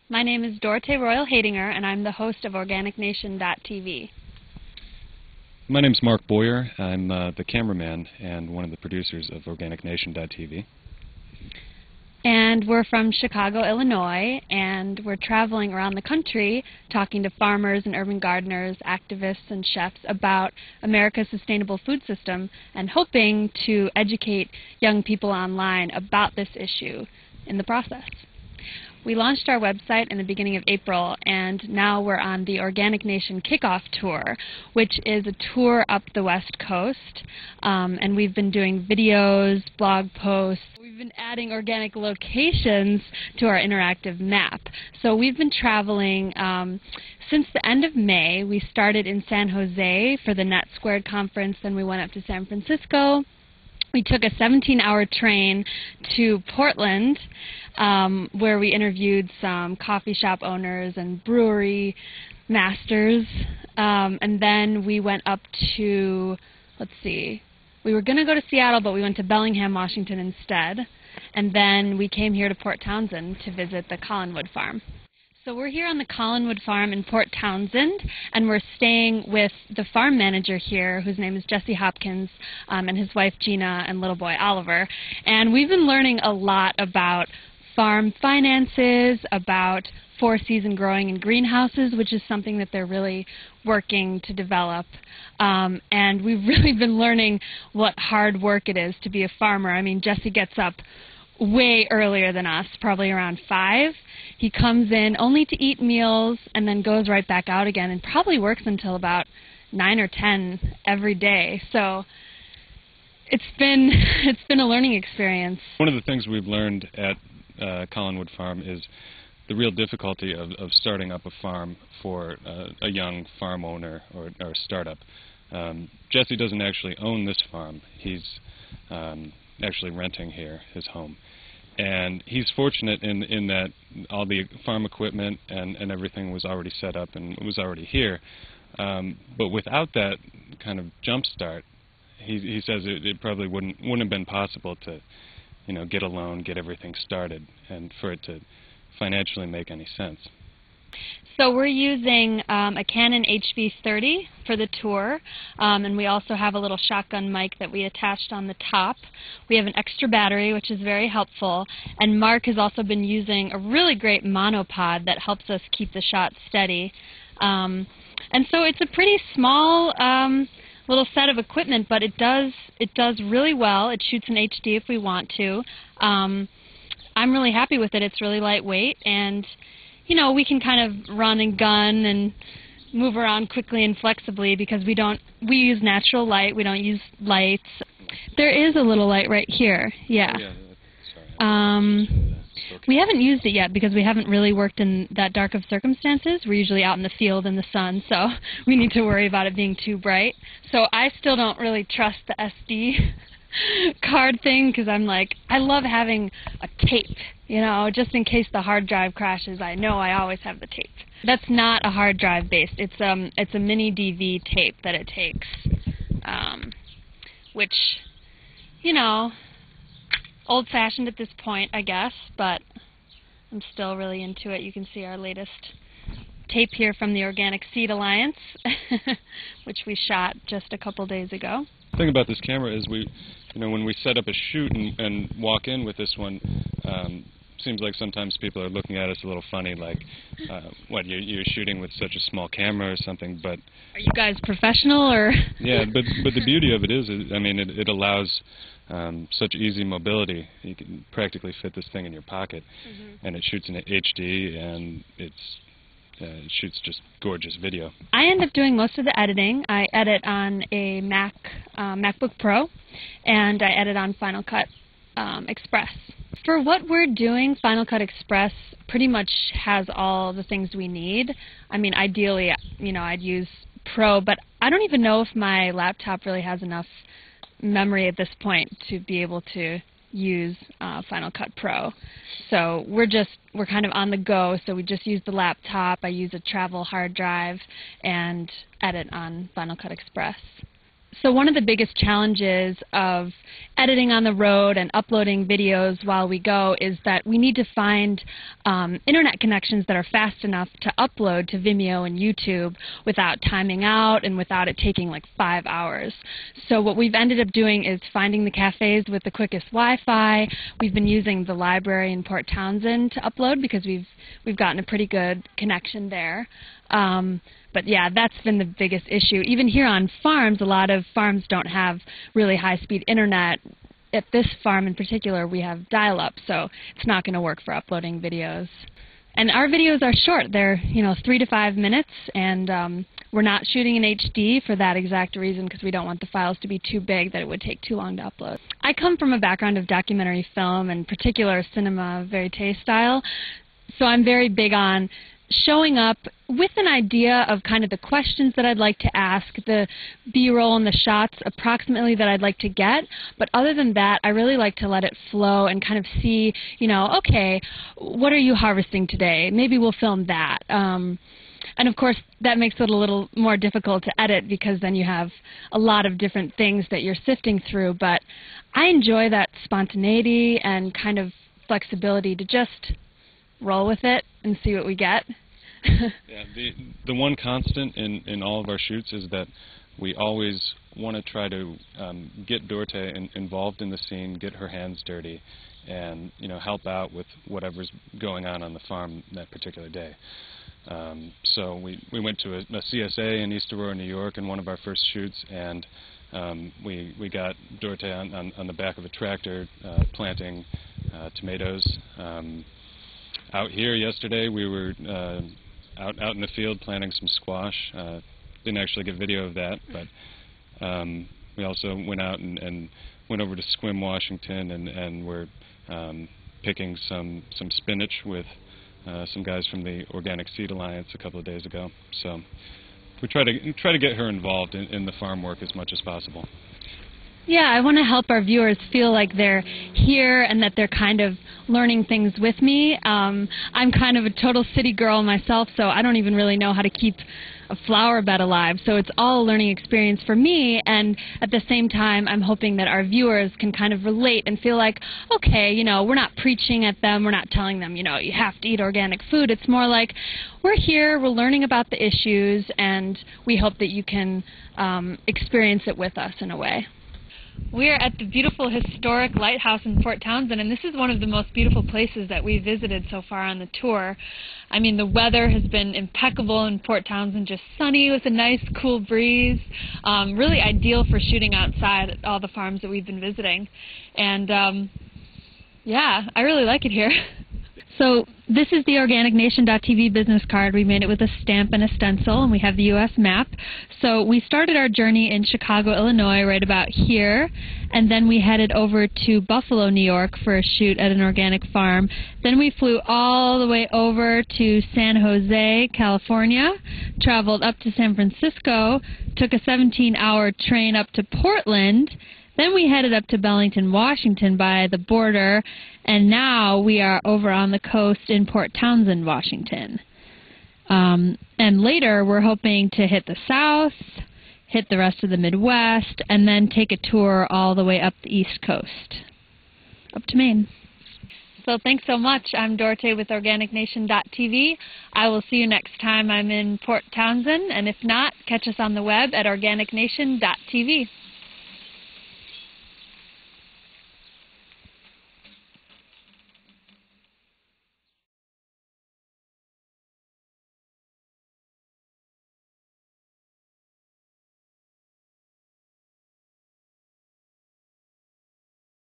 My name is Dorothee Royal Hadinger, and I'm the host of OrganicNation.tv. My name's Mark Boyer. I'm the cameraman and one of the producers of OrganicNation.tv. And we're from Chicago, Illinois, and we're traveling around the country talking to farmers and urban gardeners, activists and chefs about America's sustainable food system and hoping to educate young people online about this issue in the process. We launched our website in the beginning of April, and now we're on the Organic Nation Kickoff Tour, which is a tour up the West Coast, and we've been doing videos, blog posts. We've been adding organic locations to our interactive map. So we've been traveling since the end of May. We started in San Jose for the Net Squared conference, then we went up to San Francisco. We took a 17-hour train to Portland, where we interviewed some coffee shop owners and brewery masters. And then we went up to, we were going to go to Seattle, but we went to Bellingham, Washington instead. And then we came here to Port Townsend to visit the Collinwood Farm. So we're here on the Collinwood Farm in Port Townsend, and we're staying with the farm manager here, whose name is Jesse Hopkins, and his wife Gina and little boy Oliver. And we've been learning a lot about farm finances, about four-season growing in greenhouses, which is something that they're really working to develop. And we've really been learning what hard work it is to be a farmer. I mean, Jesse gets up way earlier than us, probably around 5. He comes in only to eat meals and then goes right back out again and probably works until about 9 or 10 every day. So it's been a learning experience. One of the things we've learned at Collinwood Farm is the real difficulty of starting up a farm for a young farm owner or a startup. Jesse doesn't actually own this farm. He's actually renting here, his home. And he's fortunate in that all the farm equipment and everything was already set up and was already here. But without that kind of jump start, he says it probably wouldn't have been possible to, get a loan, get everything started, and for it to financially make any sense. So we're using a Canon HV30 for the tour, and we also have a little shotgun mic that we attached on the top. We have an extra battery, which is very helpful, and Mark has also been using a really great monopod that helps us keep the shot steady. And so it's a pretty small little set of equipment, but it does really well. It shoots in HD if we want to. I'm really happy with it. It's really lightweight, and we can kind of run and gun and move around quickly and flexibly because we use natural light. We don't use lights. There is a little light right here. Yeah. We haven't used it yet because we haven't really worked in that dark of circumstances. We're usually out in the field in the sun, so we need to worry about it being too bright. So I still don't really trust the SD card thing because I'm like, I love having a tape, just in case the hard drive crashes. I know I always have the tape. That's not a hard drive based. It's a mini DV tape that it takes, which, old-fashioned at this point, I guess, but I'm still really into it. You can see our latest tape here from the Organic Seed Alliance, which we shot just a couple days ago. The thing about this camera is when we set up a shoot and walk in with this one, seems like sometimes people are looking at us a little funny, like, what, you're shooting with such a small camera or something, but... Are you guys professional, or...? Yeah, but the beauty of it is, I mean, it allows such easy mobility. You can practically fit this thing in your pocket, and it shoots in HD, and it shoots just gorgeous video. I end up doing most of the editing. I edit on a MacBook Pro, and I edit on Final Cut Express. For what we're doing, Final Cut Express pretty much has all the things we need. I mean, ideally, I'd use Pro, but I don't even know if my laptop really has enough memory at this point to be able to use Final Cut Pro. So we're kind of on the go, so we just use the laptop. I use a travel hard drive and edit on Final Cut Express. So one of the biggest challenges of editing on the road and uploading videos while we go is that we need to find internet connections that are fast enough to upload to Vimeo and YouTube without timing out and without it taking like 5 hours. So what we've ended up doing is finding the cafes with the quickest Wi-Fi. We've been using the library in Port Townsend to upload because we've gotten a pretty good connection there. But yeah, that's been the biggest issue. Even here on farms, a lot of farms don't have really high-speed internet. At this farm in particular, we have dial-up, so it's not going to work for uploading videos. And our videos are short. They're, 3 to 5 minutes, and we're not shooting in HD for that exact reason, because we don't want the files to be too big that it would take too long to upload. I come from a background of documentary film, and particular cinema verite style, so I'm very big on showing up with an idea of kind of the questions that I'd like to ask, the B-roll and the shots approximately that I'd like to get. But other than that, I really like to let it flow and kind of see, okay, what are you harvesting today? Maybe we'll film that. And of course, that makes it a little more difficult to edit because then you have a lot of different things that you're sifting through. But I enjoy that spontaneity and kind of flexibility to just roll with it and see what we get. Yeah, the one constant in all of our shoots is that we always want to try to get Dorte involved in the scene, get her hands dirty, and help out with whatever's going on the farm that particular day. So we went to a CSA in East Aurora, New York, in one of our first shoots, and we got Dorte on the back of a tractor planting tomatoes. Out here yesterday, we were out in the field planting some squash. Didn't actually get video of that, but we also went out and went over to Sequim, Washington, and we're picking some spinach with some guys from the Organic Seed Alliance a couple of days ago. So we try to get her involved in the farm work as much as possible. Yeah, I want to help our viewers feel like they're here and that they're kind of learning things with me. I'm kind of a total city girl myself, so I don't even really know how to keep a flower bed alive. So it's all a learning experience for me, and at the same time, I'm hoping that our viewers can kind of relate and feel like, okay, we're not preaching at them, we're not telling them, you have to eat organic food. It's more like, we're here, we're learning about the issues, and we hope that you can experience it with us in a way. We're at the beautiful historic lighthouse in Port Townsend, and this is one of the most beautiful places that we've visited so far on the tour. I mean, the weather has been impeccable in Port Townsend, just sunny with a nice cool breeze. Really ideal for shooting outside at all the farms that we've been visiting. And yeah, I really like it here. So this is the OrganicNation.tv business card. We made it with a stamp and a stencil, and we have the U.S. map. So we started our journey in Chicago, Illinois, right about here, and then we headed over to Buffalo, New York for a shoot at an organic farm. Then we flew all the way over to San Jose, California, traveled up to San Francisco, took a 17-hour train up to Portland. Then we headed up to Bellington, Washington by the border, and now we are over on the coast in Port Townsend, Washington. And later we're hoping to hit the South, hit the rest of the Midwest, and then take a tour all the way up the East Coast, up to Maine. So thanks so much. I'm Dorte with OrganicNation.tv. I will see you next time I'm in Port Townsend, and if not, catch us on the web at OrganicNation.tv.